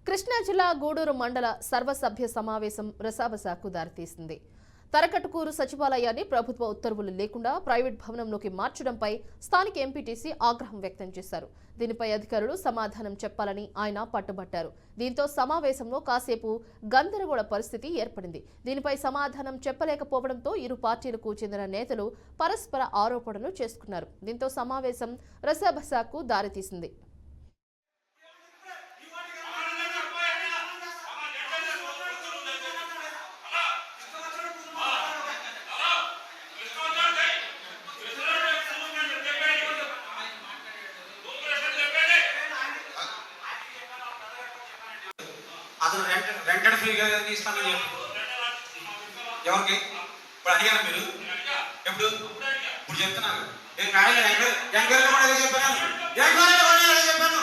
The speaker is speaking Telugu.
కృష్ణా జిల్లా గూడూరు మండల సర్వసభ్య సమావేశం రసాబసాకు దారితీసింది. తరకటుకూరు సచివాలయాన్ని ప్రభుత్వ ఉత్తర్వులు లేకుండా ప్రైవేట్ భవనంలోకి మార్చడంపై స్థానిక ఎంపీటీసీ ఆగ్రహం వ్యక్తం చేశారు. దీనిపై అధికారులు సమాధానం చెప్పాలని ఆయన పట్టుబట్టారు. దీంతో సమావేశంలో కాసేపు గందరగోళ పరిస్థితి ఏర్పడింది. దీనిపై సమాధానం చెప్పలేకపోవడంతో ఇరు పార్టీలకు చెందిన నేతలు పరస్పర ఆరోపణలు చేసుకున్నారు. దీంతో సమావేశం రసాబసాకు దారితీసింది. అతను రెంటెడ్ ఫ్రీగా ఇస్తానని చెప్పి ఎవరికి ఇప్పుడు అడిగాను మీరు ఎప్పుడు ఇప్పుడు చెప్తున్నాను ఎంక్వైరీ కూడా చెప్పాను